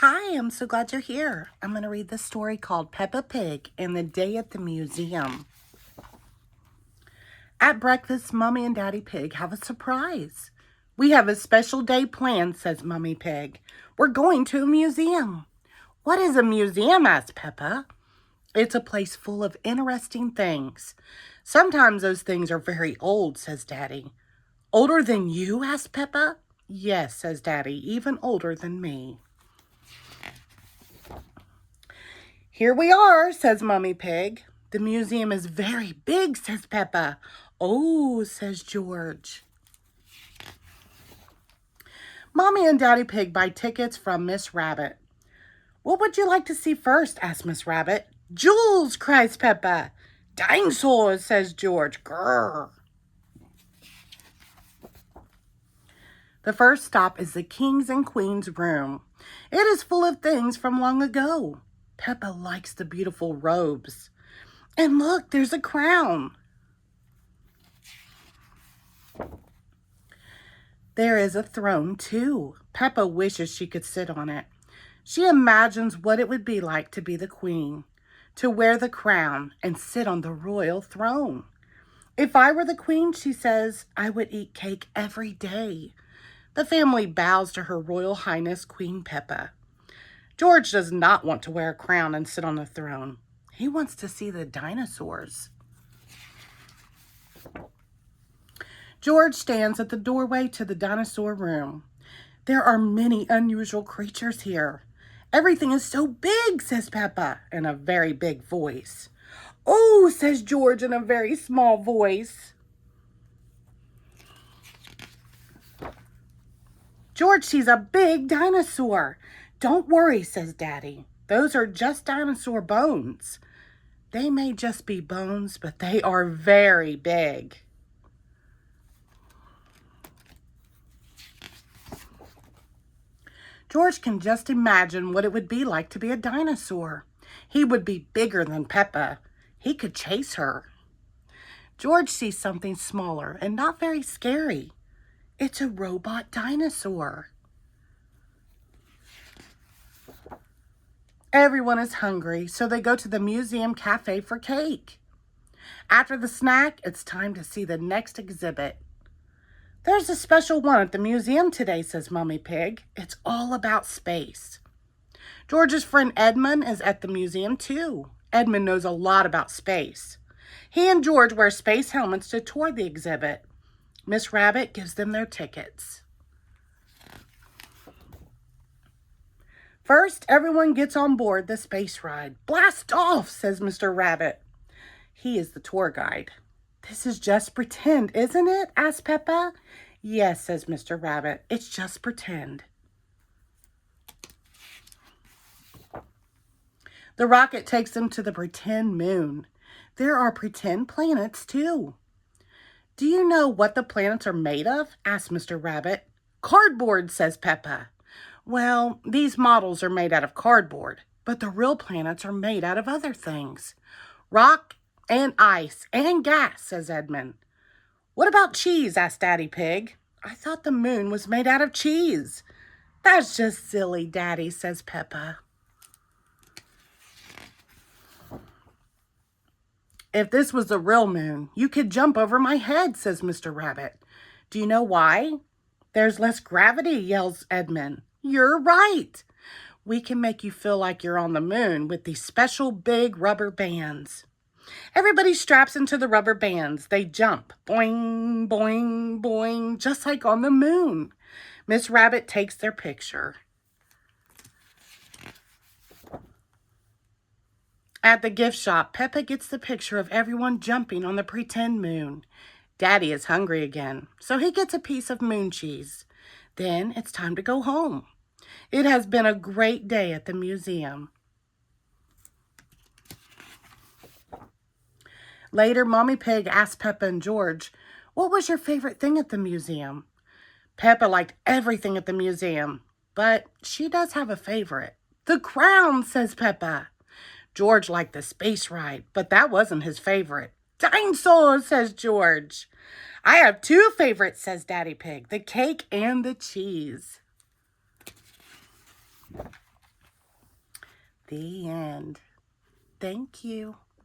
Hi, I'm so glad you're here. I'm going to read this story called Peppa Pig and the Day at the Museum. At breakfast, Mommy and Daddy Pig have a surprise. We have a special day planned, says Mummy Pig. We're going to a museum. What is a museum? Asked Peppa. It's a place full of interesting things. Sometimes those things are very old, says Daddy. Older than you? Asked Peppa. Yes, says Daddy, even older than me. Here we are, says Mummy Pig. The museum is very big, says Peppa. Oh, says George. Mommy and Daddy Pig buy tickets from Miss Rabbit. What would you like to see first? Asked Miss Rabbit. Jewels, cries Peppa. Dinosaurs, says George. Grrr. The first stop is the King's and Queen's room. It is full of things from long ago. Peppa likes the beautiful robes. And look, there's a crown. There is a throne, too. Peppa wishes she could sit on it. She imagines what it would be like to be the queen, to wear the crown and sit on the royal throne. If I were the queen, she says, I would eat cake every day. The family bows to Her Royal Highness Queen Peppa. George does not want to wear a crown and sit on the throne. He wants to see the dinosaurs. George stands at the doorway to the dinosaur room. There are many unusual creatures here. Everything is so big, says Peppa in a very big voice. Oh, says George in a very small voice. George sees a big dinosaur. Don't worry, says Daddy. Those are just dinosaur bones. They may just be bones, but they are very big. George can just imagine what it would be like to be a dinosaur. He would be bigger than Peppa. He could chase her. George sees something smaller and not very scary. It's a robot dinosaur. Everyone is hungry, so they go to the museum cafe for cake. After the snack, it's time to see the next exhibit. There's a special one at the museum today, says Mummy Pig. It's all about space. George's friend Edmund is at the museum too. Edmund knows a lot about space. He and George wear space helmets to tour the exhibit. Miss Rabbit gives them their tickets. First, everyone gets on board the space ride. Blast off, says Mr. Rabbit. He is the tour guide. This is just pretend, isn't it? Asks Peppa. Yes, says Mr. Rabbit. It's just pretend. The rocket takes them to the pretend moon. There are pretend planets, too. Do you know what the planets are made of? Asks Mr. Rabbit. Cardboard, says Peppa. Well, these models are made out of cardboard, but the real planets are made out of other things. Rock and ice and gas, says Edmund. What about cheese? Asked Daddy Pig. I thought the moon was made out of cheese. That's just silly, Daddy, says Peppa. If this was the real moon, you could jump over my head, says Mr. Rabbit. Do you know why? There's less gravity, yells Edmund. You're right. We can make you feel like you're on the moon with these special big rubber bands. Everybody straps into the rubber bands. They jump. Boing, boing, boing, just like on the moon. Miss Rabbit takes their picture. At the gift shop, Peppa gets the picture of everyone jumping on the pretend moon. Daddy is hungry again, so he gets a piece of moon cheese. Then it's time to go home. It has been a great day at the museum. Later, Mommy Pig asked Peppa and George, what was your favorite thing at the museum? Peppa liked everything at the museum, but she does have a favorite. The crown, says Peppa. George liked the space ride, but that wasn't his favorite. Dinosaurs, says George. I have two favorites, says Daddy Pig, the cake and the cheese. The end. Thank you.